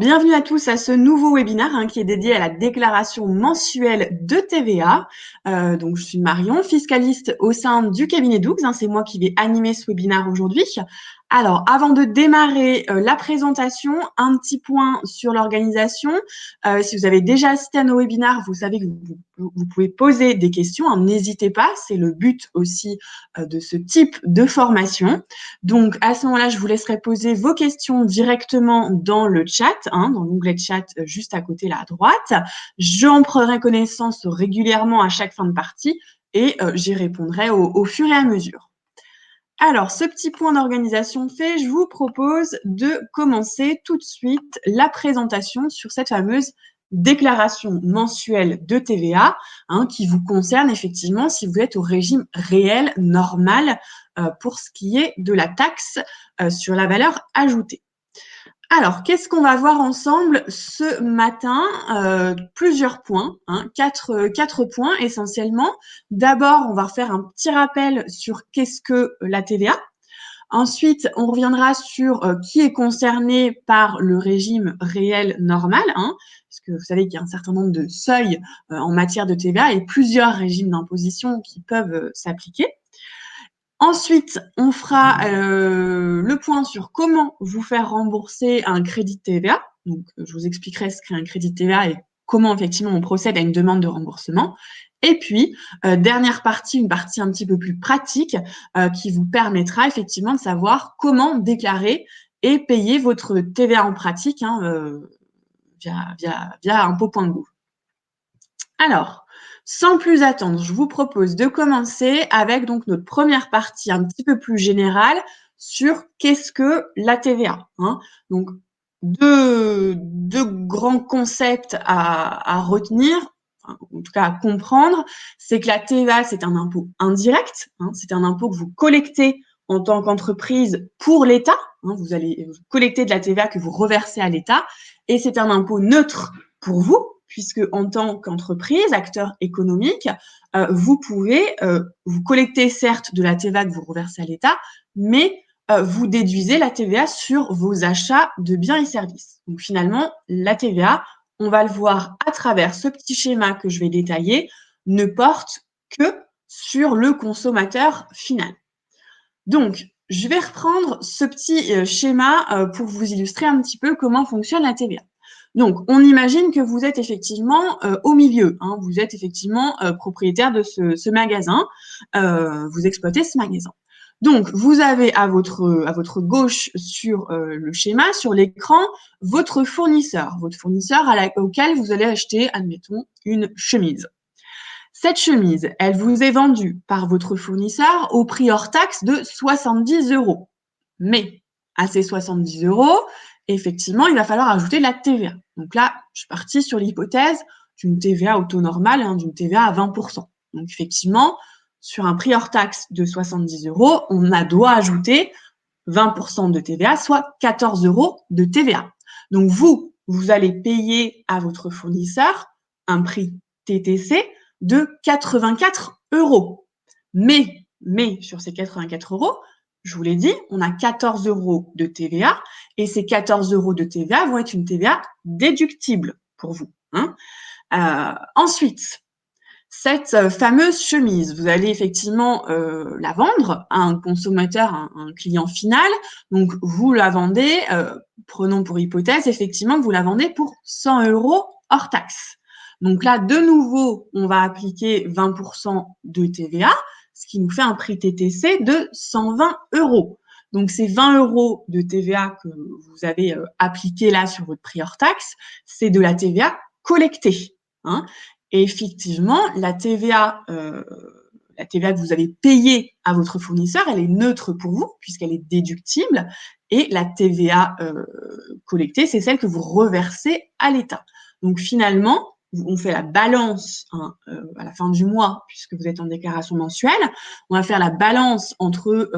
Bienvenue à tous à ce nouveau webinaire qui est dédié à la déclaration mensuelle de TVA. Donc, je suis Marion, fiscaliste au sein du cabinet Doux. C'est moi qui vais animer ce webinaire aujourd'hui. Alors, avant de démarrer la présentation, un petit point sur l'organisation. Si vous avez déjà assisté à nos webinaires, vous savez que vous pouvez poser des questions. N'hésitez pas, c'est le but aussi de ce type de formation. Donc, à ce moment-là, je vous laisserai poser vos questions directement dans le chat, dans l'onglet chat juste à côté là à droite. J'en prendrai connaissance régulièrement à chaque fin de partie et j'y répondrai au fur et à mesure. Alors, ce petit point d'organisation fait, je vous propose de commencer tout de suite la présentation sur cette fameuse déclaration mensuelle de TVA qui vous concerne effectivement si vous êtes au régime réel, normal, pour ce qui est de la taxe sur la valeur ajoutée. Alors, qu'est-ce qu'on va voir ensemble ce matin? Plusieurs points, quatre points essentiellement. D'abord, on va faire un petit rappel sur qu'est-ce que la TVA. Ensuite, on reviendra sur qui est concerné par le régime réel normal, parce que vous savez qu'il y a un certain nombre de seuils en matière de TVA et plusieurs régimes d'imposition qui peuvent s'appliquer. Ensuite, on fera le point sur comment vous faire rembourser un crédit de TVA. Donc, je vous expliquerai ce qu'est un crédit de TVA et comment effectivement on procède à une demande de remboursement. Et puis, dernière partie, une partie un petit peu plus pratique qui vous permettra effectivement de savoir comment déclarer et payer votre TVA en pratique via impôt.gouv. Alors, sans plus attendre, je vous propose de commencer avec donc notre première partie un petit peu plus générale sur qu'est-ce que la TVA. Donc, deux grands concepts à retenir, en tout cas à comprendre, c'est que la TVA, c'est un impôt indirect, c'est un impôt que vous collectez en tant qu'entreprise pour l'État. Vous allez collecter de la TVA que vous reversez à l'État, et c'est un impôt neutre pour vous, puisque en tant qu'entreprise, acteur économique, vous pouvez vous collecter certes de la TVA que vous reversez à l'État, mais vous déduisez la TVA sur vos achats de biens et services. Donc finalement, la TVA, on va le voir à travers ce petit schéma que je vais détailler, ne porte que sur le consommateur final. Donc, je vais reprendre ce petit schéma pour vous illustrer un petit peu comment fonctionne la TVA. Donc, on imagine que vous êtes effectivement au milieu. Vous êtes effectivement propriétaire de ce magasin. Vous exploitez ce magasin. Donc, vous avez à votre gauche sur le schéma, sur l'écran, votre fournisseur auquel vous allez acheter, admettons, une chemise. Cette chemise, elle vous est vendue par votre fournisseur au prix hors taxe de 70 €. Mais à ces 70 €, effectivement, il va falloir ajouter de la TVA. Donc là, je suis partie sur l'hypothèse d'une TVA au taux normal, d'une TVA à 20%. Donc effectivement, sur un prix hors taxe de 70 €, on doit ajouter 20% de TVA, soit 14 € de TVA. Donc vous allez payer à votre fournisseur un prix TTC de 84 €. Mais sur ces 84 €, je vous l'ai dit, on a 14 € de TVA et ces 14 € de TVA vont être une TVA déductible pour vous. Ensuite, cette fameuse chemise, vous allez effectivement la vendre à un consommateur, un client final. Donc, vous la vendez, prenons pour hypothèse, effectivement, que vous la vendez pour 100 € hors taxe. Donc là, de nouveau, on va appliquer 20% de TVA, ce qui nous fait un prix TTC de 120 €. Donc, ces 20 € de TVA que vous avez appliqué là sur votre prix hors taxe, c'est de la TVA collectée. Et effectivement, la TVA que vous avez payée à votre fournisseur, elle est neutre pour vous puisqu'elle est déductible. Et la TVA collectée, c'est celle que vous reversez à l'État. Donc finalement, on fait la balance à la fin du mois, puisque vous êtes en déclaration mensuelle. On va faire la balance entre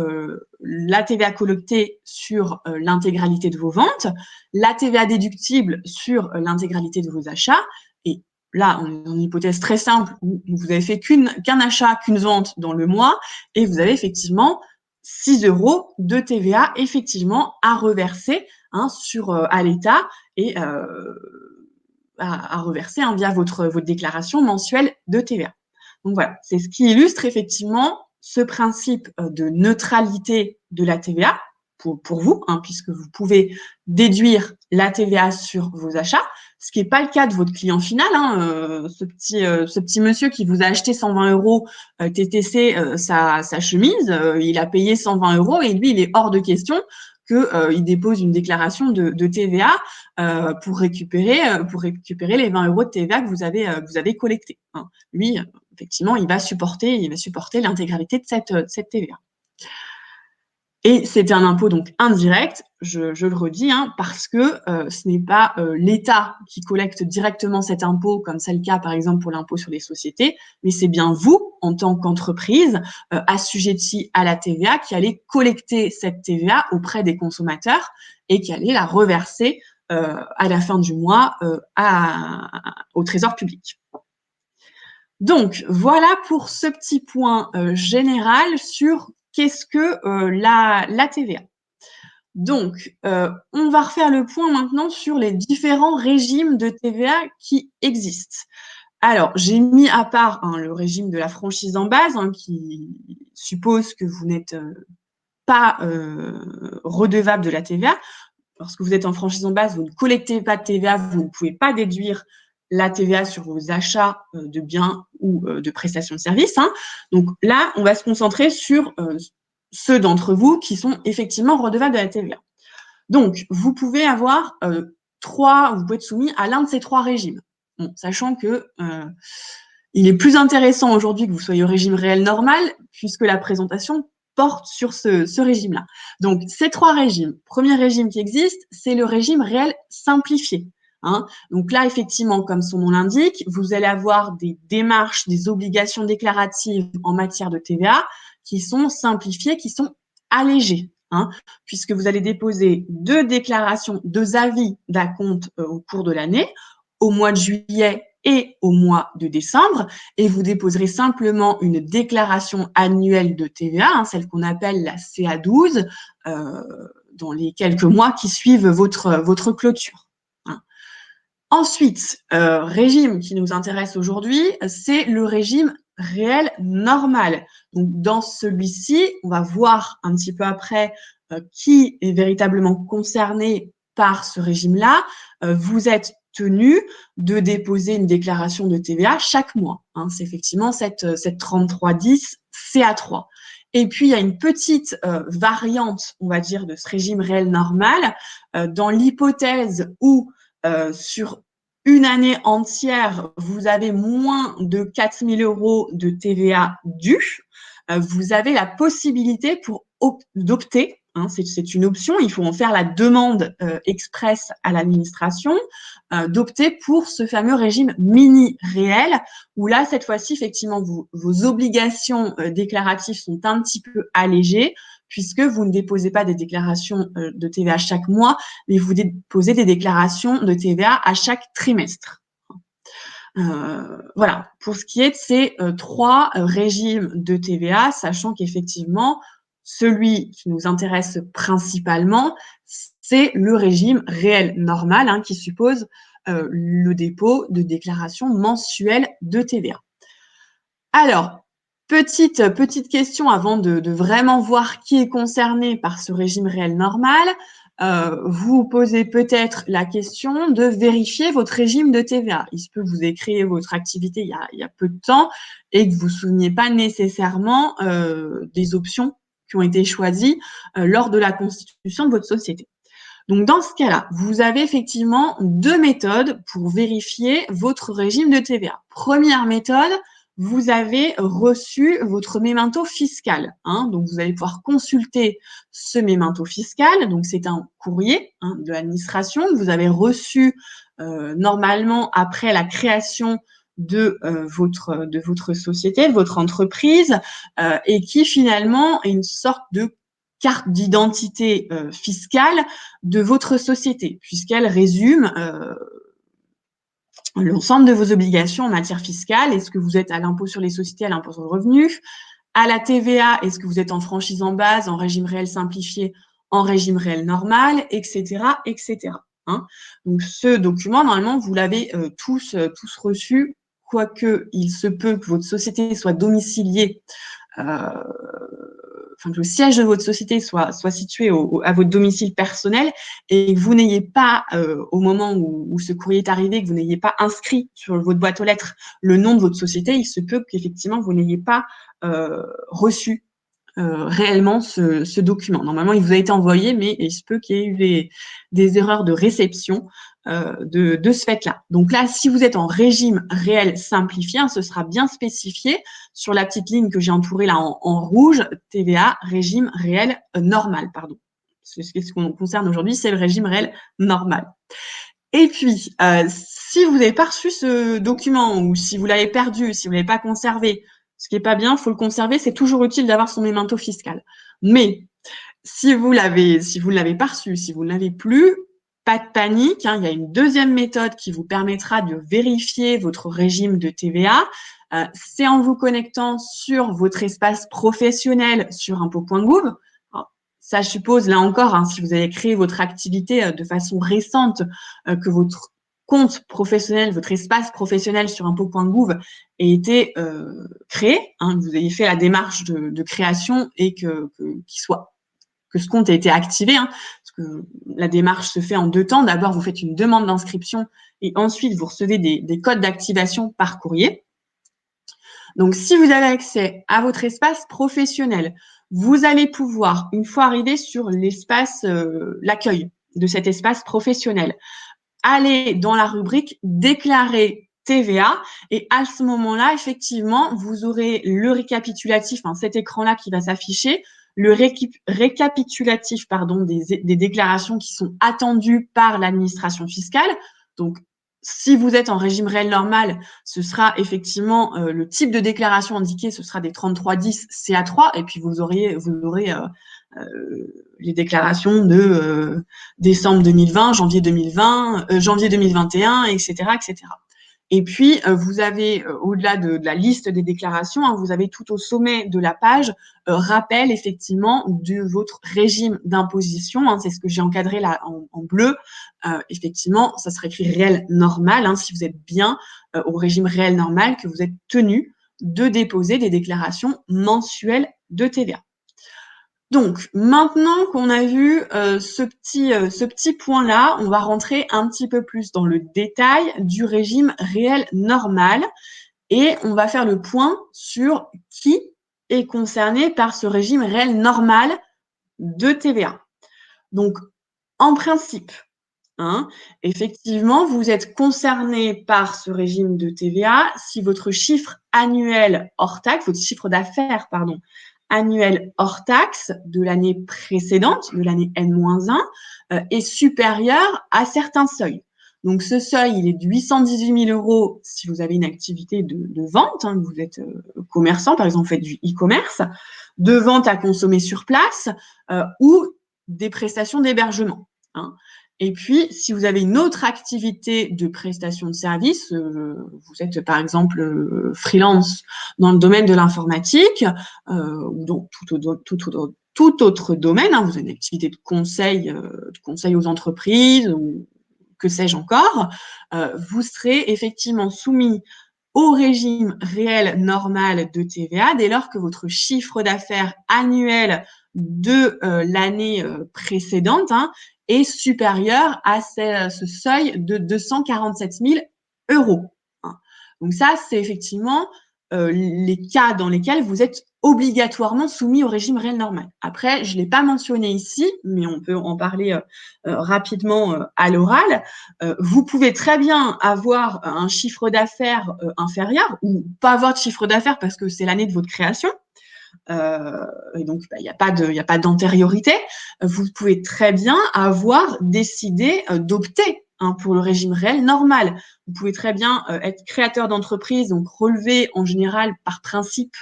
la TVA collectée sur l'intégralité de vos ventes, la TVA déductible sur l'intégralité de vos achats. Et là, on est dans une hypothèse très simple où vous avez fait qu'un achat, qu'une vente dans le mois, et vous avez effectivement 6 € de TVA effectivement à reverser hein, à l'État et à reverser via votre déclaration mensuelle de TVA. Donc voilà, c'est ce qui illustre effectivement ce principe de neutralité de la TVA pour vous, puisque vous pouvez déduire la TVA sur vos achats, ce qui n'est pas le cas de votre client final. Ce petit monsieur qui vous a acheté 120 € TTC sa chemise, il a payé 120 € et lui, il est hors de question qu'il dépose une déclaration de TVA pour récupérer les 20 € de TVA que vous avez collectés. Lui, effectivement, il va supporter l'intégralité de cette TVA. Et c'est un impôt donc indirect, je le redis, parce que ce n'est pas l'État qui collecte directement cet impôt, comme c'est le cas par exemple pour l'impôt sur les sociétés, mais c'est bien vous, en tant qu'entreprise assujettie à la TVA, qui allez collecter cette TVA auprès des consommateurs et qui allez la reverser à la fin du mois au Trésor public. Donc, voilà pour ce petit point général sur qu'est-ce que la TVA. Donc, on va refaire le point maintenant sur les différents régimes de TVA qui existent. Alors, j'ai mis à part le régime de la franchise en base, qui suppose que vous n'êtes pas redevable de la TVA. Lorsque vous êtes en franchise en base, vous ne collectez pas de TVA, vous ne pouvez pas déduire la TVA sur vos achats de biens ou de prestations de services. Donc là, on va se concentrer sur ceux d'entre vous qui sont effectivement redevables de la TVA. Donc, vous pouvez avoir vous pouvez être soumis à l'un de ces 3 régimes. Bon, sachant que il est plus intéressant aujourd'hui que vous soyez au régime réel normal, puisque la présentation porte sur ce régime-là. Donc, ces 3 régimes. Premier régime qui existe, c'est le régime réel simplifié. Donc là, effectivement, comme son nom l'indique, vous allez avoir des démarches, des obligations déclaratives en matière de TVA qui sont simplifiées, qui sont allégées, puisque vous allez déposer 2 déclarations, 2 avis d'acompte au cours de l'année, au mois de juillet et au mois de décembre, et vous déposerez simplement une déclaration annuelle de TVA, celle qu'on appelle la CA12, dans les quelques mois qui suivent votre clôture. Ensuite, régime qui nous intéresse aujourd'hui, c'est le régime réel normal. Donc, dans celui-ci, on va voir un petit peu après qui est véritablement concerné par ce régime-là. Vous êtes tenu de déposer une déclaration de TVA chaque mois. C'est effectivement cette 3310 CA3. Et puis, il y a une petite variante, on va dire, de ce régime réel normal, dans l'hypothèse où sur une année entière, vous avez moins de 4 000 € de TVA due, vous avez la possibilité d'opter, c'est une option, il faut en faire la demande express à l'administration, d'opter pour ce fameux régime mini réel, où là, cette fois-ci, effectivement, vos obligations déclaratives sont un petit peu allégées, puisque vous ne déposez pas des déclarations de TVA chaque mois, mais vous déposez des déclarations de TVA à chaque trimestre. Voilà, pour ce qui est de ces 3 régimes de TVA, sachant qu'effectivement, celui qui nous intéresse principalement, c'est le régime réel normal, qui suppose le dépôt de déclaration mensuelle de TVA. Alors, petite question avant de vraiment voir qui est concerné par ce régime réel normal. Vous posez peut-être la question de vérifier votre régime de TVA. Il se peut que vous ayez créé votre activité il y a peu de temps et que vous ne vous souveniez pas nécessairement des options qui ont été choisies lors de la constitution de votre société. Donc, dans ce cas-là, vous avez effectivement 2 méthodes pour vérifier votre régime de TVA. Première méthode, vous avez reçu votre mémento fiscal. Donc, vous allez pouvoir consulter ce mémento fiscal. Donc, c'est un courrier de l'administration que vous avez reçu normalement après la création de votre société, de votre entreprise, et qui finalement est une sorte de carte d'identité fiscale de votre société, puisqu'elle résume l'ensemble de vos obligations en matière fiscale. Est-ce que vous êtes à l'impôt sur les sociétés, à l'impôt sur le revenu, à la TVA, est-ce que vous êtes en franchise en base, en régime réel simplifié, en régime réel normal, etc., etc. Hein. Donc, ce document, normalement, vous l'avez tous reçu, quoique il se peut que votre société soit domiciliée que le siège de votre société soit situé à votre domicile personnel et que vous n'ayez pas, au moment où ce courrier est arrivé, que vous n'ayez pas inscrit sur votre boîte aux lettres le nom de votre société, il se peut qu'effectivement vous n'ayez pas reçu réellement ce document. Normalement, il vous a été envoyé, mais il se peut qu'il y ait eu des erreurs de réception de ce fait-là. Donc là, si vous êtes en régime réel simplifié, hein, ce sera bien spécifié sur la petite ligne que j'ai entourée là en rouge, TVA, régime réel normal, pardon. Ce qu'on concerne aujourd'hui, c'est le régime réel normal. Et puis, si vous n'avez pas reçu ce document ou si vous l'avez perdu, si vous ne l'avez pas conservé, ce qui n'est pas bien, il faut le conserver, c'est toujours utile d'avoir son mémento fiscal. Mais si vous ne l'avez pas reçu, si vous ne l'avez plus, pas de panique, hein, il y a une deuxième méthode qui vous permettra de vérifier votre régime de TVA. C'est en vous connectant sur votre espace professionnel sur impôts.gouv. Ça suppose, là encore, hein, si vous avez créé votre activité de façon récente, que votre compte professionnel, votre espace professionnel sur impôts.gouv ait été créé, hein, que vous ayez fait la démarche de création et que ce compte ait été activé, hein, parce que la démarche se fait en 2 temps. D'abord, vous faites une demande d'inscription et ensuite, vous recevez des codes d'activation par courrier. Donc, si vous avez accès à votre espace professionnel, vous allez pouvoir, une fois arrivé sur l'espace, l'accueil de cet espace professionnel, aller dans la rubrique déclarer TVA et à ce moment-là, effectivement, vous aurez le récapitulatif, hein, cet écran-là qui va s'afficher, le récapitulatif des déclarations qui sont attendues par l'administration fiscale. Donc, si vous êtes en régime réel normal, ce sera effectivement le type de déclaration indiqué, ce sera des 3310 CA3 et puis vous aurez les déclarations de décembre 2020, janvier 2020, janvier 2021, etc., etc. Et puis, vous avez, au-delà de la liste des déclarations, hein, vous avez tout au sommet de la page rappel effectivement de votre régime d'imposition. Hein, c'est ce que j'ai encadré là en bleu. Effectivement, ça sera écrit réel normal, hein, si vous êtes bien au régime réel normal, que vous êtes tenu de déposer des déclarations mensuelles de TVA. Donc, maintenant qu'on a vu ce petit point-là, on va rentrer un petit peu plus dans le détail du régime réel normal et on va faire le point sur qui est concerné par ce régime réel normal de TVA. Donc, en principe, hein, effectivement, vous êtes concerné par ce régime de TVA si votre chiffre annuel hors taxe, votre chiffre d'affaires, pardon, annuel hors taxe de l'année précédente, de l'année N-1, est supérieur à certains seuils. Donc, ce seuil, il est de 818 000 € si vous avez une activité de vente, hein, vous êtes commerçant, par exemple, vous faites du e-commerce, de vente à consommer sur place ou des prestations d'hébergement. Hein. Et puis, si vous avez une autre activité de prestation de service, vous êtes par exemple freelance dans le domaine de l'informatique ou dans tout autre domaine, hein, vous avez une activité de conseil aux entreprises ou que sais-je encore, vous serez effectivement soumis au régime réel normal de TVA dès lors que votre chiffre d'affaires annuel de l'année précédente est supérieur à ce seuil de 247 000 €. Hein. Donc ça, c'est effectivement les cas dans lesquels vous êtes obligatoirement soumis au régime réel normal. Après, je ne l'ai pas mentionné ici, mais on peut en parler rapidement à l'oral. Vous pouvez très bien avoir un chiffre d'affaires inférieur ou pas avoir de chiffre d'affaires parce que c'est l'année de votre création. Et donc, il n'y a pas d'antériorité. Vous pouvez très bien avoir décidé d'opter pour le régime réel normal. Vous pouvez très bien être créateur d'entreprise, donc relever en général par principe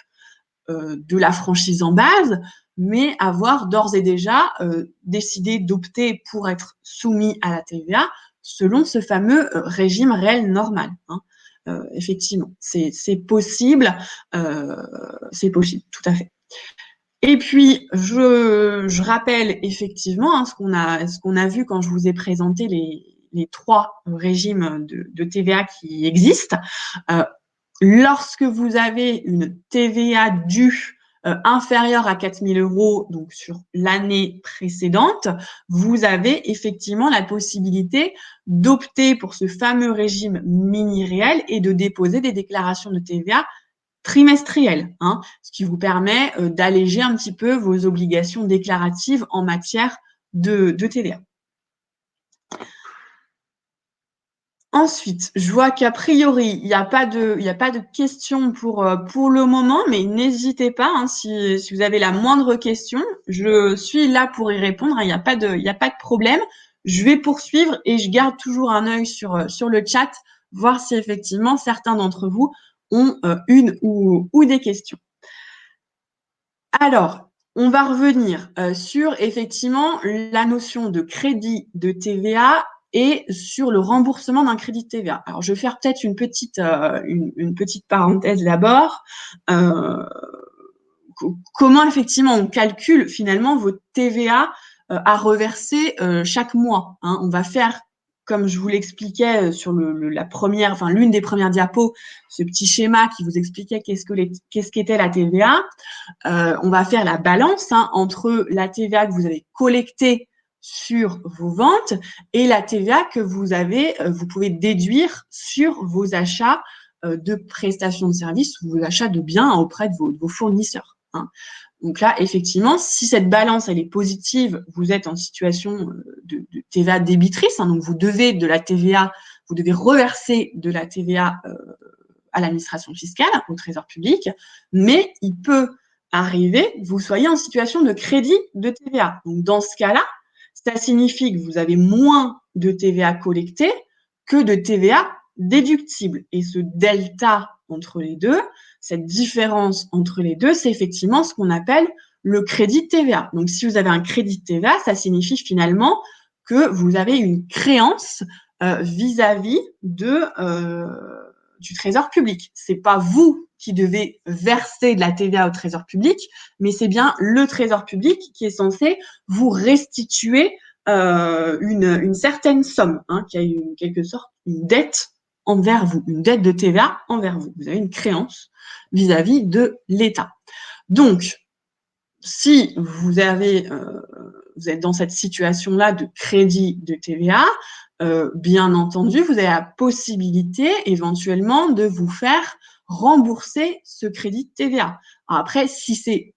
de la franchise en base, mais avoir d'ores et déjà décidé d'opter pour être soumis à la TVA selon ce fameux régime réel normal. Hein. Effectivement, c'est possible, tout à fait. Et puis, je rappelle effectivement ce qu'on a vu quand je vous ai présenté les 3 régimes de TVA qui existent. Euh, Lorsque vous avez une TVA due inférieure à 4 000 €, donc sur l'année précédente, vous avez effectivement la possibilité d'opter pour ce fameux régime mini-réel et de déposer des déclarations de TVA trimestrielles, hein, ce qui vous permet d'alléger un petit peu vos obligations déclaratives en matière de TVA. Ensuite, je vois qu'a priori, il n'y a pas de questions pour le moment, mais n'hésitez pas, hein, si vous avez la moindre question, je suis là pour y répondre, hein, il n'y a pas de problème. Je vais poursuivre et je garde toujours un œil sur le chat, voir si effectivement certains d'entre vous ont une ou des questions. Alors, on va revenir sur effectivement la notion de crédit de TVA et sur le remboursement d'un crédit de TVA. Alors, je vais faire peut-être une petite parenthèse d'abord. Euh, Comment effectivement on calcule finalement votre TVA à reverser chaque mois, hein. On va faire, comme je vous l'expliquais sur l'une des premières diapos, ce petit schéma qui vous expliquait qu'est-ce qu'était la TVA. On va faire la balance, hein, entre la TVA que vous avez collectée sur vos ventes et la TVA que vous pouvez déduire sur vos achats de prestations de services ou vos achats de biens auprès de vos fournisseurs, hein. Donc là, effectivement, si cette balance elle est positive, vous êtes en situation de TVA débitrice, hein, donc vous devez de la TVA, vous devez reverser de la TVA à l'administration fiscale, au Trésor public, mais il peut arriver que vous soyez en situation de crédit de TVA. Donc, dans ce cas-là, ça signifie que vous avez moins de TVA collectée que de TVA déductible. Et ce delta entre les deux, cette différence entre les deux, c'est effectivement ce qu'on appelle le crédit de TVA. Donc, si vous avez un crédit de TVA, ça signifie finalement que vous avez une créance vis-à-vis du Trésor public. C'est pas vous qui devez verser de la TVA au Trésor public, mais c'est bien le Trésor public qui est censé vous restituer une certaine somme, hein, qui a en quelque sorte une dette envers vous, une dette de TVA envers vous. Vous avez une créance vis-à-vis de l'État. Donc, si vous êtes dans cette situation-là de crédit de TVA, bien entendu, vous avez la possibilité éventuellement de vous faire rembourser ce crédit de TVA. Alors après, si c'est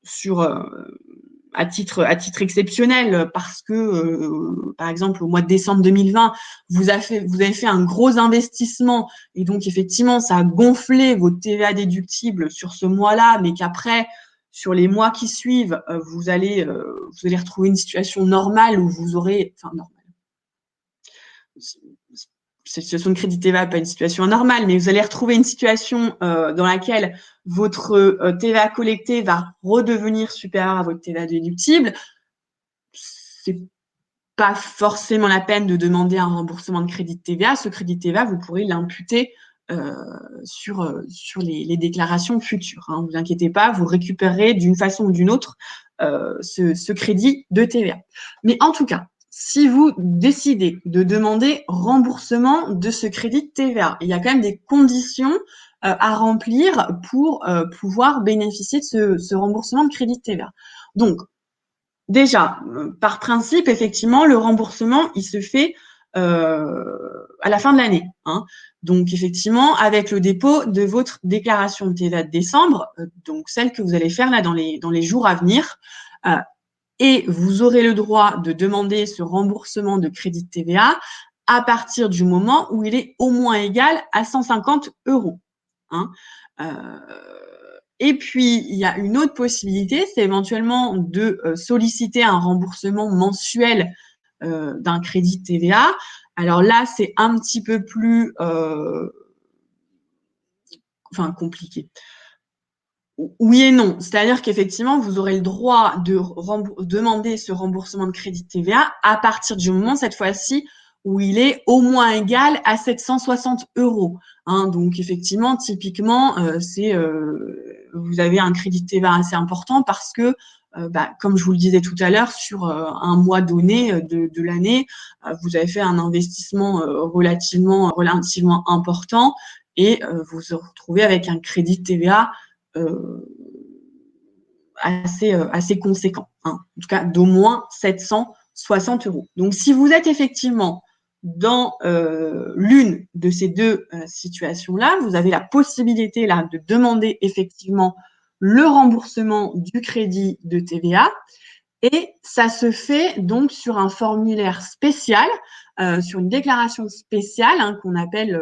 sur à titre exceptionnel, parce que par exemple au mois de décembre 2020, vous avez fait un gros investissement et donc effectivement ça a gonflé votre TVA déductible sur ce mois-là, mais qu'après sur les mois qui suivent, vous allez retrouver une situation normale où vous aurez, enfin normale, cette situation de crédit TVA pas une situation anormale, mais vous allez retrouver une situation dans laquelle votre TVA collectée va redevenir supérieure à votre TVA déductible. C'est pas forcément la peine de demander un remboursement de crédit de TVA. Ce crédit de TVA, vous pourrez l'imputer sur les déclarations futures, hein. Ne vous inquiétez pas, vous récupérerez d'une façon ou d'une autre ce crédit de TVA. Mais en tout cas, si vous décidez de demander remboursement de ce crédit de TVA, il y a quand même des conditions à remplir pour pouvoir bénéficier de ce remboursement de crédit de TVA. Donc, déjà, par principe, effectivement, le remboursement, il se fait à la fin de l'année, hein. Donc, effectivement, avec le dépôt de votre déclaration de TVA de décembre, donc celle que vous allez faire là dans les jours à venir, et vous aurez le droit de demander ce remboursement de crédit de TVA à partir du moment où il est au moins égal à 150 €, hein. Et puis, il y a une autre possibilité, c'est éventuellement de solliciter un remboursement mensuel d'un crédit de TVA. Alors là, c'est un petit peu plus compliqué. Oui et non. C'est-à-dire qu'effectivement, vous aurez le droit de demander ce remboursement de crédit de TVA à partir du moment, cette fois-ci, où il est au moins égal à 760 €, hein. Donc, effectivement, typiquement, c'est vous avez un crédit de TVA assez important parce que, comme je vous le disais tout à l'heure, sur un mois donné de l'année, vous avez fait un investissement relativement important et vous vous retrouvez avec un crédit de TVA assez conséquent, hein, en tout cas d'au moins 760 €. Donc, si vous êtes effectivement dans l'une de ces deux situations-là, vous avez la possibilité là de demander effectivement le remboursement du crédit de TVA et ça se fait donc sur un formulaire spécial, sur une déclaration spéciale hein, qu'on appelle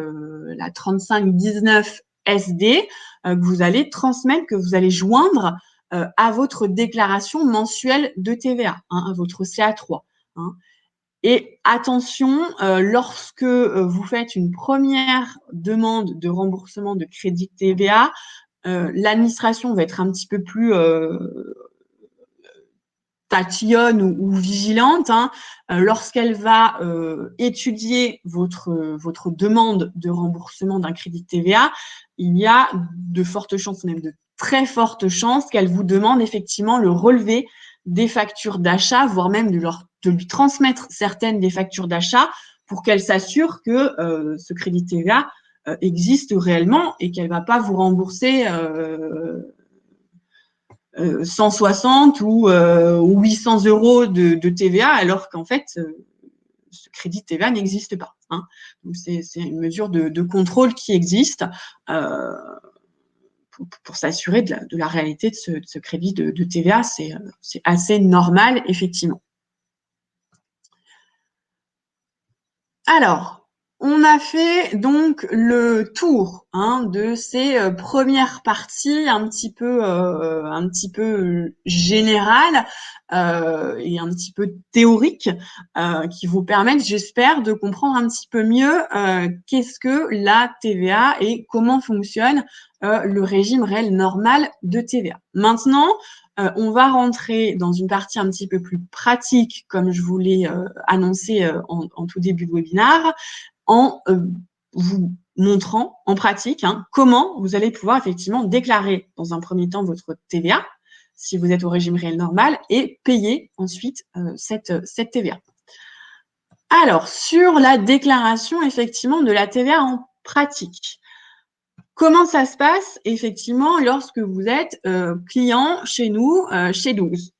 la 3519 SD, que vous allez transmettre, que vous allez joindre à votre déclaration mensuelle de TVA, hein, à votre CA3. Hein. Et attention, lorsque vous faites une première demande de remboursement de crédit de TVA, l'administration va être un petit peu plus tatillonne ou vigilante, hein, lorsqu'elle va étudier votre demande de remboursement d'un crédit de TVA, il y a de fortes chances, même de très fortes chances, qu'elle vous demande effectivement le relevé des factures d'achat, voire même de lui transmettre certaines des factures d'achat pour qu'elle s'assure que ce crédit de TVA existe réellement et qu'elle ne va pas vous rembourser 160 ou 800 € de TVA, alors qu'en fait, ce crédit de TVA n'existe pas. Hein. Donc, c'est une mesure de contrôle qui existe pour s'assurer de la réalité de ce crédit de TVA. C'est assez normal, effectivement. Alors, on a fait donc le tour hein, de ces premières parties un petit peu générales et un petit peu théoriques qui vous permettent, j'espère, de comprendre un petit peu mieux qu'est-ce que la TVA et comment fonctionne le régime réel normal de TVA. Maintenant, on va rentrer dans une partie un petit peu plus pratique, comme je vous l'ai annoncé en tout début de webinaire, en vous montrant en pratique hein, comment vous allez pouvoir effectivement déclarer dans un premier temps votre TVA, si vous êtes au régime réel normal, et payer ensuite cette TVA. Alors, sur la déclaration effectivement de la TVA en pratique, comment ça se passe effectivement lorsque vous êtes client chez nous, chez 12?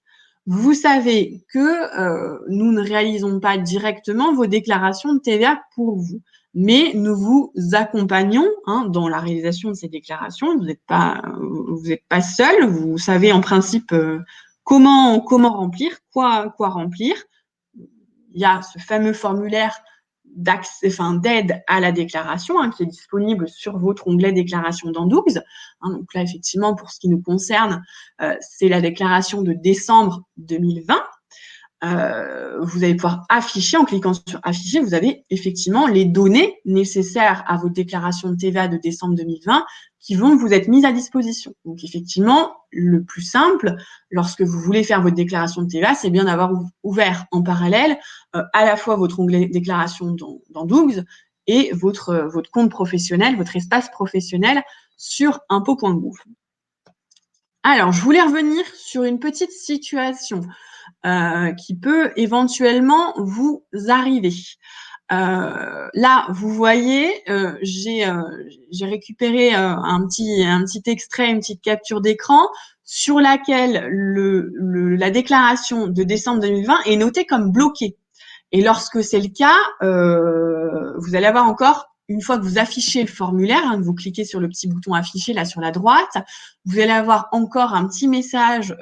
Vous savez que nous ne réalisons pas directement vos déclarations de TVA pour vous, mais nous vous accompagnons hein, dans la réalisation de ces déclarations. Vous n'êtes pas seul, vous savez en principe comment remplir, quoi remplir. Il y a ce fameux formulaire d'aide à la déclaration hein, qui est disponible sur votre onglet déclaration dans Dougs. Hein, donc là, effectivement, pour ce qui nous concerne, c'est la déclaration de décembre 2020. Vous allez pouvoir afficher, en cliquant sur afficher, vous avez effectivement les données nécessaires à votre déclaration de TVA de décembre 2020 qui vont vous être mises à disposition. Donc effectivement, le plus simple, lorsque vous voulez faire votre déclaration de TVA, c'est bien d'avoir ouvert en parallèle à la fois votre onglet déclaration dans Dougs et votre compte professionnel, votre espace professionnel sur impôts.gouv. Alors, je voulais revenir sur une petite situation qui peut éventuellement vous arriver. Là, vous voyez, j'ai récupéré un petit extrait, une petite capture d'écran sur laquelle la déclaration de décembre 2020 est notée comme bloquée. Et lorsque c'est le cas, vous allez avoir encore, une fois que vous affichez le formulaire, hein, que vous cliquez sur le petit bouton afficher là sur la droite, vous allez avoir encore un petit message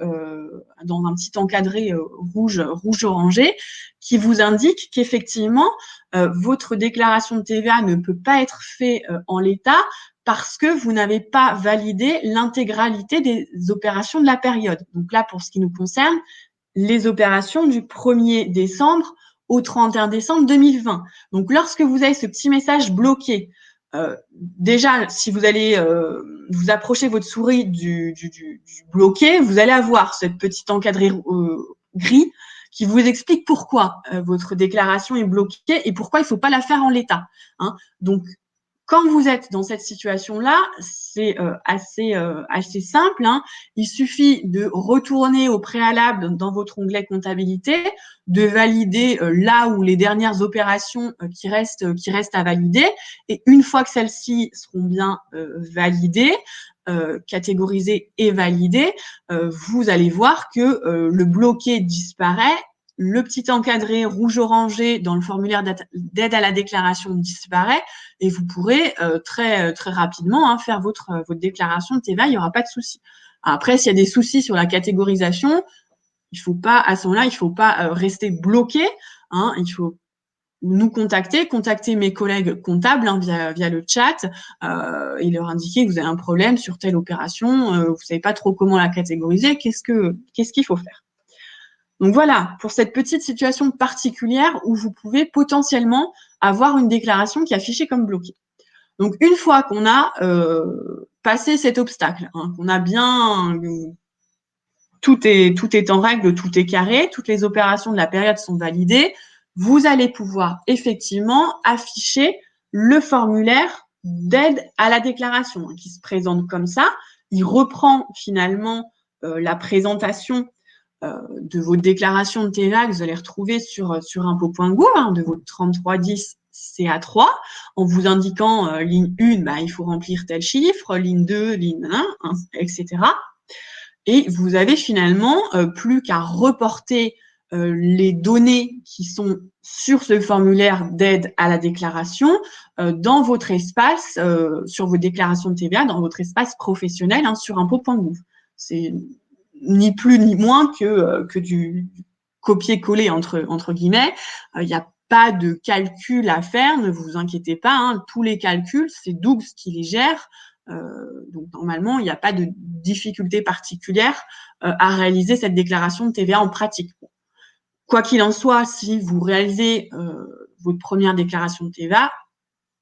dans un petit encadré rouge orangé qui vous indique qu'effectivement votre déclaration de TVA ne peut pas être faite en l'état parce que vous n'avez pas validé l'intégralité des opérations de la période. Donc là, pour ce qui nous concerne, les opérations du 1er décembre au 31 décembre 2020. Donc, lorsque vous avez ce petit message bloqué, déjà, si vous allez vous approcher votre souris du bloqué, vous allez avoir cette petite encadré gris qui vous explique pourquoi votre déclaration est bloquée et pourquoi il ne faut pas la faire en l'état. Hein. Donc, quand vous êtes dans cette situation-là, c'est assez simple, hein. Il suffit de retourner au préalable dans votre onglet comptabilité, de valider là où les dernières opérations qui restent à valider. Et une fois que celles-ci seront bien validées, catégorisées et validées, vous allez voir que le bloqué disparaît. Le petit encadré rouge-orangé dans le formulaire d'aide à la déclaration disparaît et vous pourrez très rapidement faire votre déclaration de TVA, il n'y aura pas de souci. Après, s'il y a des soucis sur la catégorisation, à ce moment-là, il ne faut pas rester bloqué. Il faut nous contacter mes collègues comptables via le chat et leur indiquer que vous avez un problème sur telle opération, vous ne savez pas trop comment la catégoriser, qu'est-ce qu'il faut faire. Donc voilà, pour cette petite situation particulière où vous pouvez potentiellement avoir une déclaration qui est affichée comme bloquée. Donc une fois qu'on a passé cet obstacle, qu'on a bien tout est en règle, tout est carré, toutes les opérations de la période sont validées, vous allez pouvoir effectivement afficher le formulaire d'aide à la déclaration qui se présente comme ça. Il reprend finalement la présentation de votre déclaration de TVA que vous allez retrouver sur impôt.gouv, de votre 3310 CA3, en vous indiquant ligne 1, il faut remplir tel chiffre, ligne 2, ligne 1, etc. Et vous avez finalement plus qu'à reporter les données qui sont sur ce formulaire d'aide à la déclaration dans votre espace, sur vos déclarations de TVA, dans votre espace professionnel sur impôt.gouv. C'est ni plus ni moins que du copier-coller entre guillemets. Il n'y a pas de calcul à faire, ne vous inquiétez pas. Tous les calculs, c'est Dougs qui les gère. Donc normalement, il n'y a pas de difficulté particulière à réaliser cette déclaration de TVA en pratique. Quoi qu'il en soit, si vous réalisez votre première déclaration de TVA,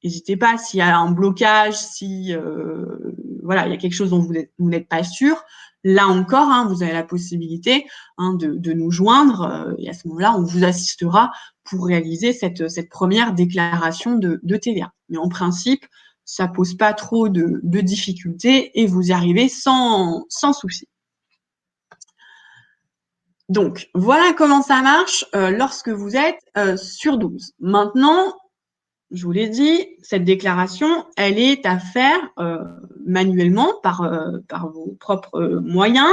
n'hésitez pas, s'il y a un blocage, si il y a quelque chose dont vous n'êtes pas sûr, là encore, vous avez la possibilité de nous joindre et à ce moment-là, on vous assistera pour réaliser cette première déclaration de TVA. Mais en principe, ça ne pose pas trop de difficultés et vous y arrivez sans souci. Donc, voilà comment ça marche lorsque vous êtes sur 12. Maintenant, je vous l'ai dit, cette déclaration, elle est à faire manuellement par vos propres moyens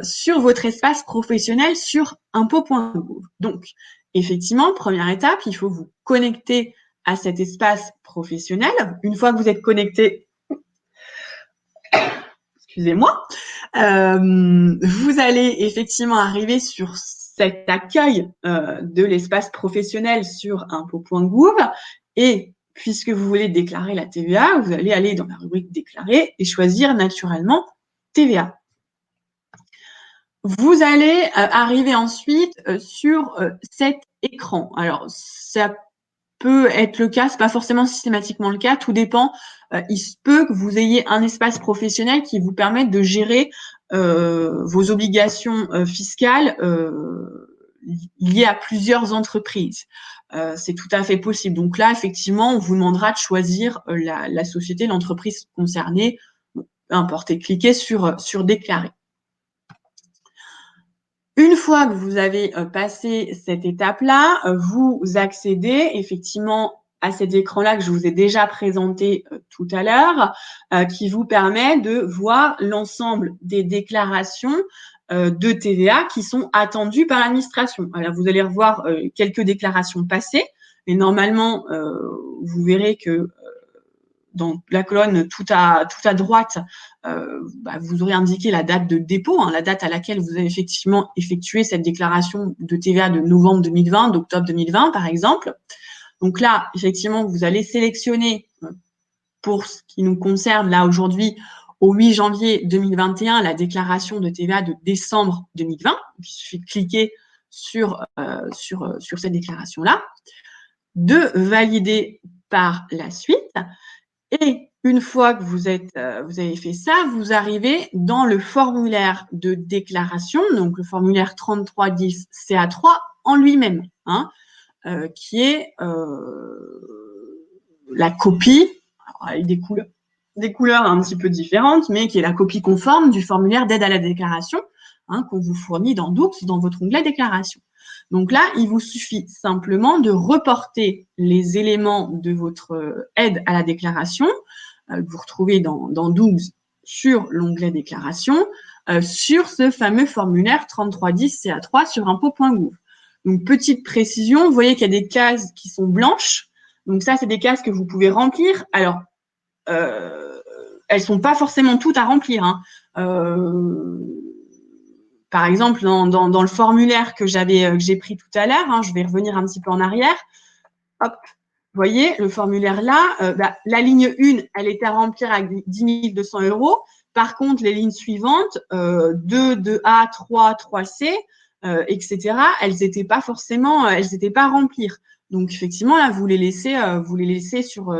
sur votre espace professionnel sur impôt.gouv. Donc, effectivement, première étape, il faut vous connecter à cet espace professionnel. Une fois que vous êtes connecté, excusez-moi, vous allez effectivement arriver sur cet accueil de l'espace professionnel sur impôt.gouv et puisque vous voulez déclarer la TVA, vous allez aller dans la rubrique déclarer et choisir naturellement TVA. Vous allez arriver ensuite sur cet écran. Alors, ça peut être le cas, c'est pas forcément systématiquement le cas, tout dépend. Il se peut que vous ayez un espace professionnel qui vous permette de gérer vos obligations fiscales liées à plusieurs entreprises. C'est tout à fait possible. Donc là, effectivement, on vous demandera de choisir la société, l'entreprise concernée, peu importe, et cliquez sur déclarer. Une fois que vous avez passé cette étape-là, vous accédez effectivement à cet écran-là que je vous ai déjà présenté tout à l'heure, qui vous permet de voir l'ensemble des déclarations de TVA qui sont attendues par l'administration. Alors, vous allez revoir quelques déclarations passées, mais normalement, vous verrez que dans la colonne tout à droite, vous aurez indiqué la date de dépôt, la date à laquelle vous avez effectivement effectué cette déclaration de TVA de novembre 2020, d'octobre 2020 par exemple. Donc là, effectivement, vous allez sélectionner pour ce qui nous concerne là aujourd'hui au 8 janvier 2021 la déclaration de TVA de décembre 2020. Il suffit de cliquer sur cette déclaration-là, de valider par la suite. Et une fois que vous avez fait ça, vous arrivez dans le formulaire de déclaration, donc le formulaire 3310 CA3 en lui-même, qui est la copie, alors, avec des couleurs un petit peu différentes, mais qui est la copie conforme du formulaire d'aide à la déclaration qu'on vous fournit dans Doux, dans votre onglet déclaration. Donc là, il vous suffit simplement de reporter les éléments de votre aide à la déclaration que vous retrouvez dans Doux sur l'onglet déclaration, sur ce fameux formulaire 3310 CA3 sur impôts.gouv. Donc, petite précision, vous voyez qu'il y a des cases qui sont blanches. Donc, ça, c'est des cases que vous pouvez remplir. Alors, elles sont pas forcément toutes à remplir. Par exemple, dans le formulaire que j'ai pris tout à l'heure, je vais revenir un petit peu en arrière. Hop, vous voyez, le formulaire là, la ligne 1, elle était à remplir à 10 200 €. Par contre, les lignes suivantes, 2, 2A, 3, 3C, etc., elles n'étaient pas à remplir. Donc, effectivement, là, vous les laissez sur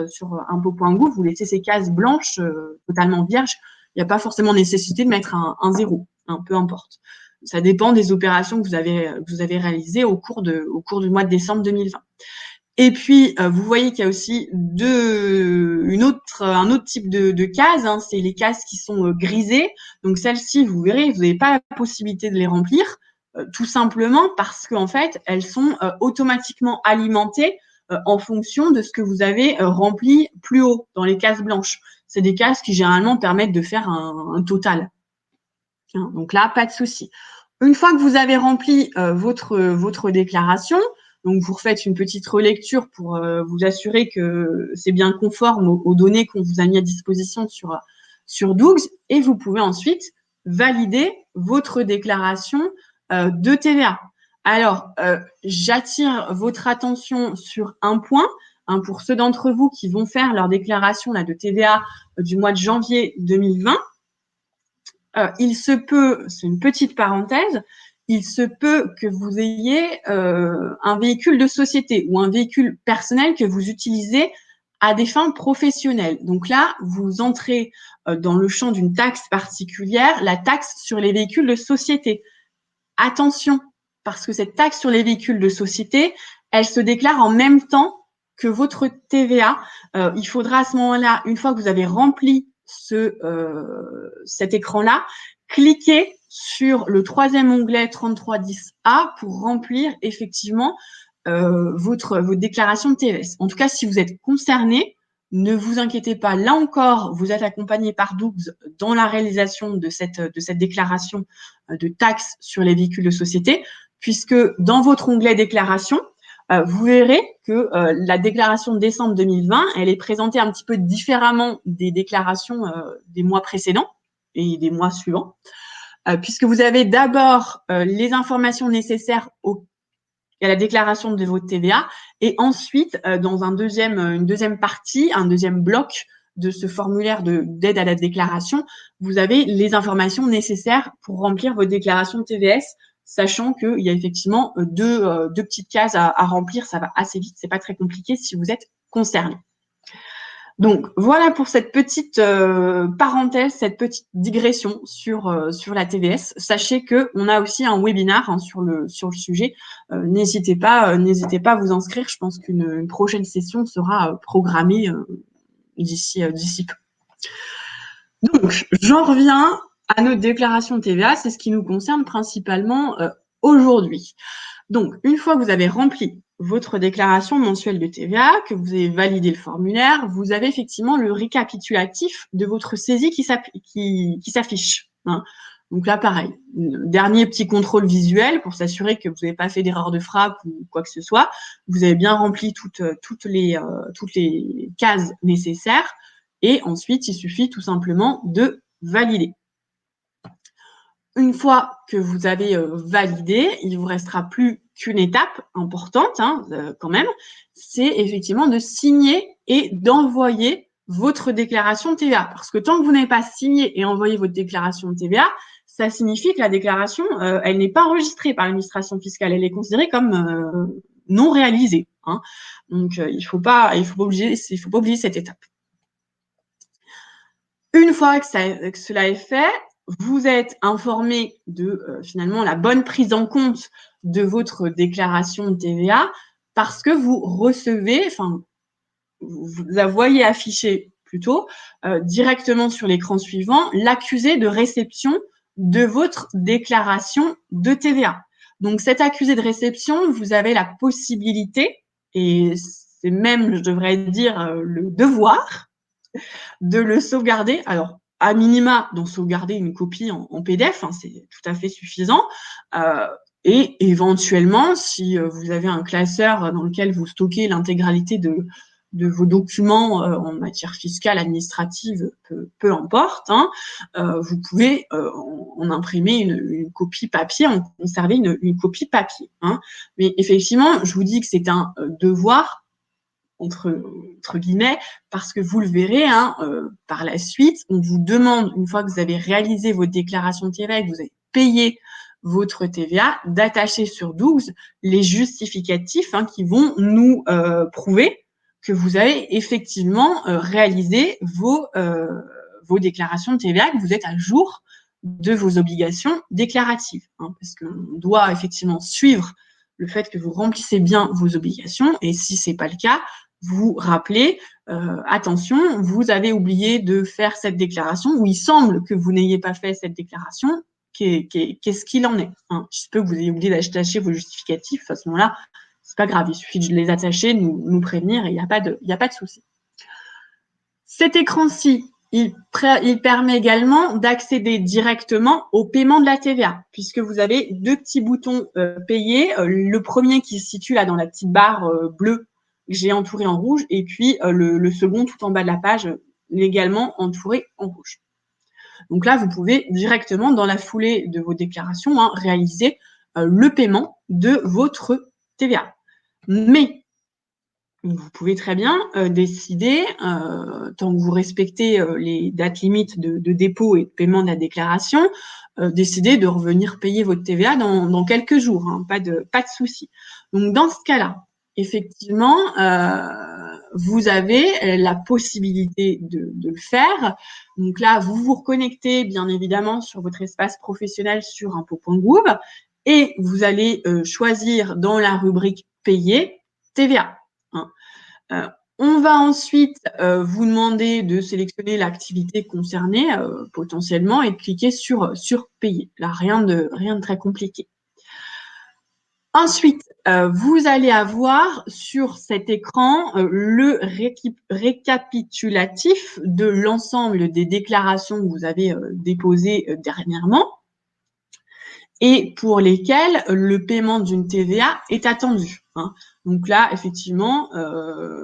impôts.gouv, vous laissez ces cases blanches totalement vierges. Il n'y a pas forcément nécessité de mettre un 0, peu importe. Ça dépend des opérations que vous avez réalisées au cours du mois de décembre 2020. Et puis, vous voyez qu'il y a aussi un autre type de cases, c'est les cases qui sont grisées. Donc, celles-ci, vous verrez, vous n'avez pas la possibilité de les remplir, tout simplement parce qu'en fait, elles sont automatiquement alimentées en fonction de ce que vous avez rempli plus haut dans les cases blanches. C'est des cases qui, généralement, permettent de faire un total. Donc là, pas de souci. Une fois que vous avez rempli votre déclaration, donc vous refaites une petite relecture pour vous assurer que c'est bien conforme aux données qu'on vous a mis à disposition sur Doux, et vous pouvez ensuite valider votre déclaration de TVA. Alors, j'attire votre attention sur un point, pour ceux d'entre vous qui vont faire leur déclaration de TVA du mois de janvier 2020. Il se peut, c'est une petite parenthèse, il se peut que vous ayez un véhicule de société ou un véhicule personnel que vous utilisez à des fins professionnelles. Donc là, vous entrez dans le champ d'une taxe particulière, la taxe sur les véhicules de société. Attention, parce que cette taxe sur les véhicules de société, elle se déclare en même temps que votre TVA. Il faudra à ce moment-là, une fois que vous avez rempli cet écran-là, cliquez sur le troisième onglet 3310A pour remplir effectivement votre déclaration de TVS. En tout cas, si vous êtes concerné, ne vous inquiétez pas. Là encore, vous êtes accompagné par Doux dans la réalisation de cette déclaration de taxe sur les véhicules de société, puisque dans votre onglet déclaration, vous verrez que la déclaration de décembre 2020, elle est présentée un petit peu différemment des déclarations des mois précédents et des mois suivants, puisque vous avez d'abord les informations nécessaires à la déclaration de votre TVA, et ensuite, dans une deuxième partie, un deuxième bloc de ce formulaire d'aide à la déclaration, vous avez les informations nécessaires pour remplir votre déclaration de TVS, sachant qu'il y a effectivement deux petites cases à remplir. Ça va assez vite, c'est pas très compliqué si vous êtes concerné. Donc, voilà pour cette petite parenthèse, cette petite digression sur la TVS. Sachez qu'on a aussi un webinaire sur le sujet. N'hésitez pas à vous inscrire. Je pense qu'une prochaine session sera programmée d'ici peu. Donc, j'en reviens à notre déclaration de TVA. C'est ce qui nous concerne principalement aujourd'hui. Donc, une fois que vous avez rempli votre déclaration mensuelle de TVA, que vous avez validé le formulaire, vous avez effectivement le récapitulatif de votre saisie qui s'affiche. Donc là, pareil, dernier petit contrôle visuel pour s'assurer que vous n'avez pas fait d'erreur de frappe ou quoi que ce soit. Vous avez bien rempli toutes les cases nécessaires, et ensuite, il suffit tout simplement de valider. Une fois que vous avez validé, il ne vous restera plus qu'une étape importante quand même, c'est effectivement de signer et d'envoyer votre déclaration de TVA. Parce que tant que vous n'avez pas signé et envoyé votre déclaration de TVA, ça signifie que la déclaration, elle n'est pas enregistrée par l'administration fiscale, elle est considérée comme non réalisée. Donc, il ne faut pas oublier cette étape. Une fois que cela est fait, vous êtes informé de finalement la bonne prise en compte de votre déclaration de TVA, parce que vous recevez, vous la voyez afficher plutôt directement sur l'écran suivant l'accusé de réception de votre déclaration de TVA. Donc, cet accusé de réception, vous avez la possibilité, et c'est même, je devrais dire, le devoir, de le sauvegarder. Alors, à minima, d'en sauvegarder une copie en PDF, hein, c'est tout à fait suffisant. Et éventuellement, si vous avez un classeur dans lequel vous stockez l'intégralité de vos documents en matière fiscale, administrative, peu importe, hein, vous pouvez en imprimer une copie papier, en conserver une copie papier. Hein. Mais effectivement, je vous dis que c'est un devoir, entre guillemets, parce que vous le verrez, hein, par la suite, on vous demande, une fois que vous avez réalisé votre déclaration de TVA et que vous avez payé votre TVA, d'attacher sur 12 les justificatifs qui vont nous prouver que vous avez effectivement réalisé vos déclarations de TVA, que vous êtes à jour de vos obligations déclaratives. Parce qu'on doit effectivement suivre le fait que vous remplissez bien vos obligations, et si ce n'est pas le cas, vous rappelez, attention, vous avez oublié de faire cette déclaration, ou il semble que vous n'ayez pas fait cette déclaration, qu'est-ce qu'il en est, hein. Il se peut que vous ayez oublié d'attacher vos justificatifs, à ce moment-là, c'est pas grave, il suffit de les attacher, nous prévenir, et il n'y a pas de souci. Cet écran-ci, il permet également d'accéder directement au paiement de la TVA, puisque vous avez deux petits boutons payer. Le premier qui se situe là dans la petite barre bleue que j'ai entouré en rouge, et puis le second tout en bas de la page, également entouré en rouge. Donc là, vous pouvez directement, dans la foulée de vos déclarations, réaliser le paiement de votre TVA. Mais vous pouvez très bien décider, tant que vous respectez les dates limites de dépôt et de paiement de la déclaration, décider de revenir payer votre TVA dans quelques jours, hein, pas de souci. Donc, dans ce cas-là, effectivement, vous avez la possibilité de le faire. Donc là, vous vous reconnectez bien évidemment sur votre espace professionnel sur impôts.gouv et vous allez choisir dans la rubrique Payer TVA. On va ensuite vous demander de sélectionner l'activité concernée potentiellement et de cliquer sur Payer. Là, rien de très compliqué. Ensuite, vous allez avoir sur cet écran le récapitulatif de l'ensemble des déclarations que vous avez déposées dernièrement et pour lesquelles le paiement d'une TVA est attendu. Hein. Donc là, effectivement,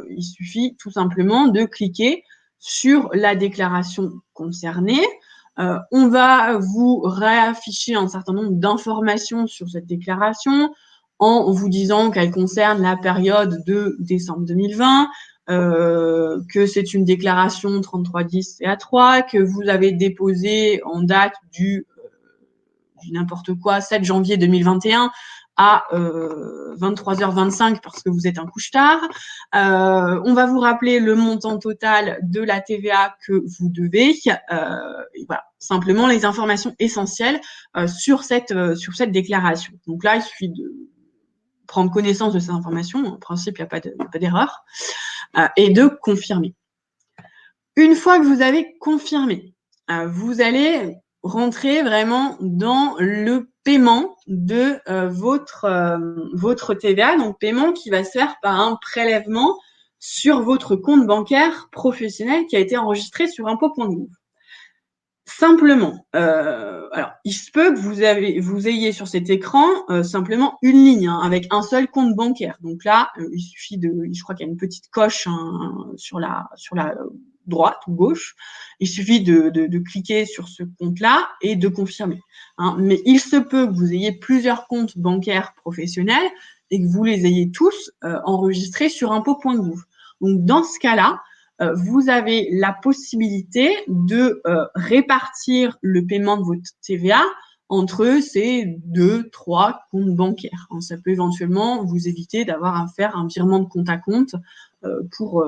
il suffit tout simplement de cliquer sur la déclaration concernée. On va vous réafficher un certain nombre d'informations sur cette déclaration en vous disant qu'elle concerne la période de décembre 2020, que c'est une déclaration 3310 CA3, que vous avez déposé en date du n'importe quoi, 7 janvier 2021 à 23h25 parce que vous êtes un couche-tard. On va vous rappeler le montant total de la TVA que vous devez. Et voilà, simplement les informations essentielles sur cette déclaration. Donc là, il suffit de prendre connaissance de ces informations. En principe, il n'y a pas d'erreur. Et de confirmer. Une fois que vous avez confirmé, vous allez rentrer vraiment dans le paiement de votre TVA, donc paiement qui va se faire par un prélèvement sur votre compte bancaire professionnel qui a été enregistré sur impôts.gouv. Simplement, alors il se peut que vous ayez sur cet écran simplement une ligne avec un seul compte bancaire. Donc là, il suffit je crois qu'il y a une petite coche sur la droite ou gauche. Il suffit de cliquer sur ce compte-là et de confirmer. Hein. Mais il se peut que vous ayez plusieurs comptes bancaires professionnels et que vous les ayez tous enregistrés sur impôts.gouv. Donc dans ce cas-là, vous avez la possibilité de répartir le paiement de votre TVA entre ces 2-3 comptes bancaires. Hein, ça peut éventuellement vous éviter d'avoir à faire un virement de compte à compte pour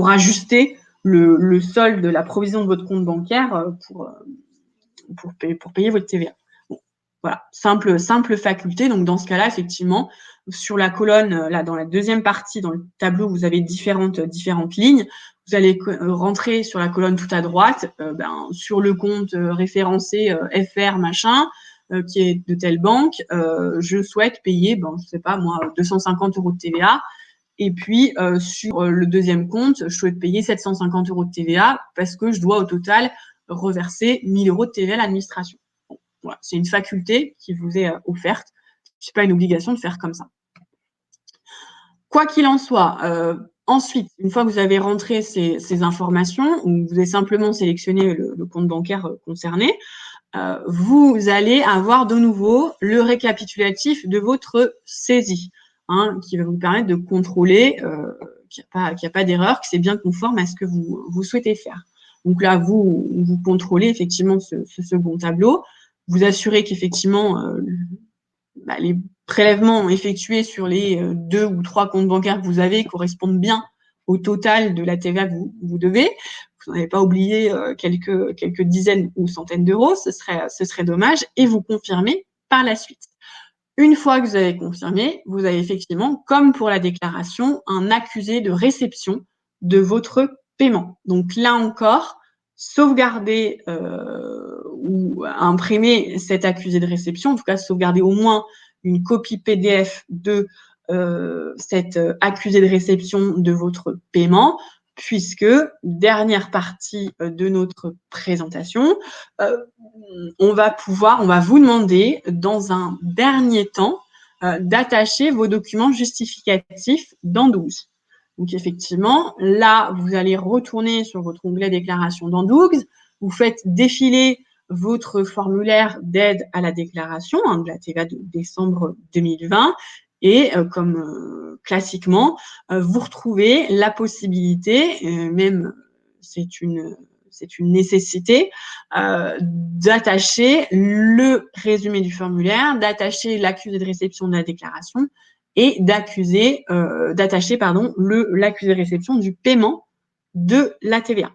ajuster le solde de la provision de votre compte bancaire pour payer votre TVA. Bon. Voilà, simple faculté. Donc, dans ce cas-là, effectivement, sur la colonne, là, dans la deuxième partie, dans le tableau, vous avez différentes lignes. Vous allez rentrer sur la colonne tout à droite, sur le compte référencé FR machin, qui est de telle banque, je souhaite payer, je sais pas moi, 250 € de TVA. Et puis, sur le deuxième compte, je souhaite payer 750 € de TVA parce que je dois au total reverser 1 000 € de TVA à l'administration. Bon, voilà, c'est une faculté qui vous est offerte. C'est pas une obligation de faire comme ça. Quoi qu'il en soit, ensuite, une fois que vous avez rentré ces informations, ou vous avez simplement sélectionné le compte bancaire concerné, vous allez avoir de nouveau le récapitulatif de votre saisie, qui va vous permettre de contrôler qu'il n'y a pas d'erreur, que c'est bien conforme à ce que vous souhaitez faire. Donc là, vous contrôlez effectivement ce second tableau, vous assurez qu'effectivement les prélèvements effectués sur les 2 ou 3 comptes bancaires que vous avez correspondent bien au total de la TVA que vous devez. Vous n'avez pas oublié quelques dizaines ou centaines d'euros, ce serait dommage, et vous confirmez par la suite. Une fois que vous avez confirmé, vous avez effectivement, comme pour la déclaration, un accusé de réception de votre paiement. Donc là encore, sauvegarder ou imprimer cet accusé de réception, en tout cas sauvegarder au moins une copie PDF de cet accusé de réception de votre paiement, puisque, dernière partie de notre présentation, on va vous demander, dans un dernier temps, d'attacher vos documents justificatifs dans 12. Donc, effectivement, là, vous allez retourner sur votre onglet déclaration dans 12, vous faites défiler votre formulaire d'aide à la déclaration de la TVA de décembre 2020 et classiquement, vous retrouvez la possibilité, même c'est une nécessité, d'attacher le résumé du formulaire, d'attacher l'accusé de réception de la déclaration et d'attacher l'accusé de réception du paiement de la TVA.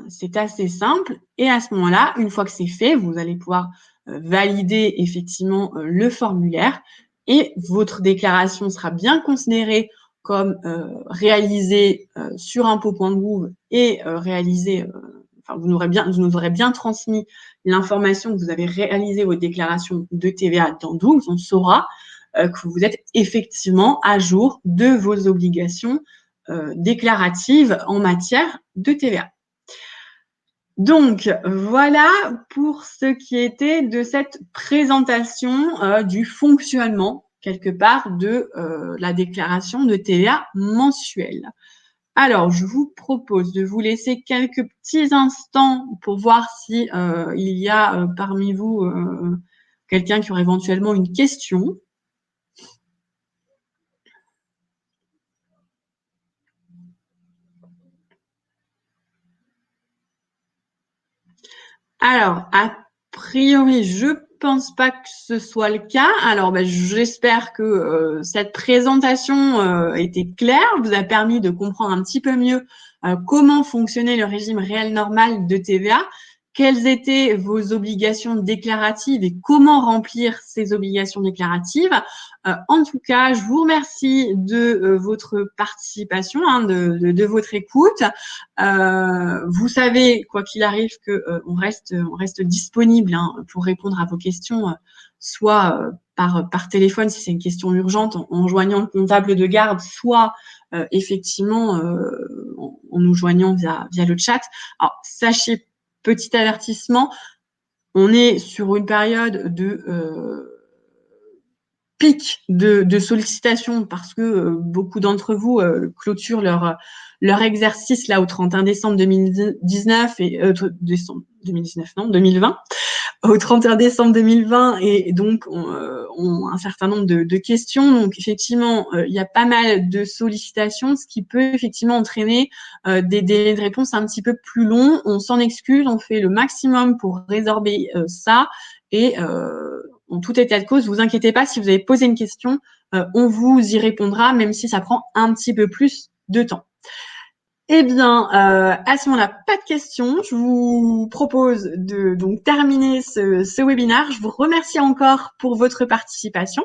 C'est assez simple. Et à ce moment-là, une fois que c'est fait, vous allez pouvoir valider effectivement le formulaire et votre déclaration sera bien considérée comme réalisée sur impôts.gouv et réalisée, vous nous aurez bien transmis l'information que vous avez réalisé votre déclaration de TVA dans 12. On saura que vous êtes effectivement à jour de vos obligations déclaratives en matière de TVA. Donc, voilà pour ce qui était de cette présentation du fonctionnement, quelque part, de la déclaration de TVA mensuelle. Alors, je vous propose de vous laisser quelques petits instants pour voir si il y a parmi vous quelqu'un qui aurait éventuellement une question. Alors, a priori, je pense pas que ce soit le cas. Alors, j'espère que cette présentation était claire, vous a permis de comprendre un petit peu mieux comment fonctionnait le régime réel normal de TVA, quelles étaient vos obligations déclaratives et comment remplir ces obligations déclaratives. En tout cas, je vous remercie de votre participation, de votre écoute. Vous savez, quoi qu'il arrive, que on reste disponible pour répondre à vos questions, soit par téléphone si c'est une question urgente, en joignant le comptable de garde, soit effectivement en nous joignant via le chat. Alors, sachez, petit avertissement, on est sur une période de pic de sollicitations parce que beaucoup d'entre vous clôturent leur exercice là au 31 décembre 2019 et 2020 au 31 décembre 2020 et donc ont un certain nombre de questions. Donc effectivement, il y a pas mal de sollicitations, ce qui peut effectivement entraîner des délais de réponse un petit peu plus longs. On s'en excuse, on fait le maximum pour résorber ça et en tout état de cause, vous inquiétez pas, si vous avez posé une question, on vous y répondra, même si ça prend un petit peu plus de temps. Eh bien, à ce moment-là, pas de questions. Je vous propose de donc terminer ce webinaire. Je vous remercie encore pour votre participation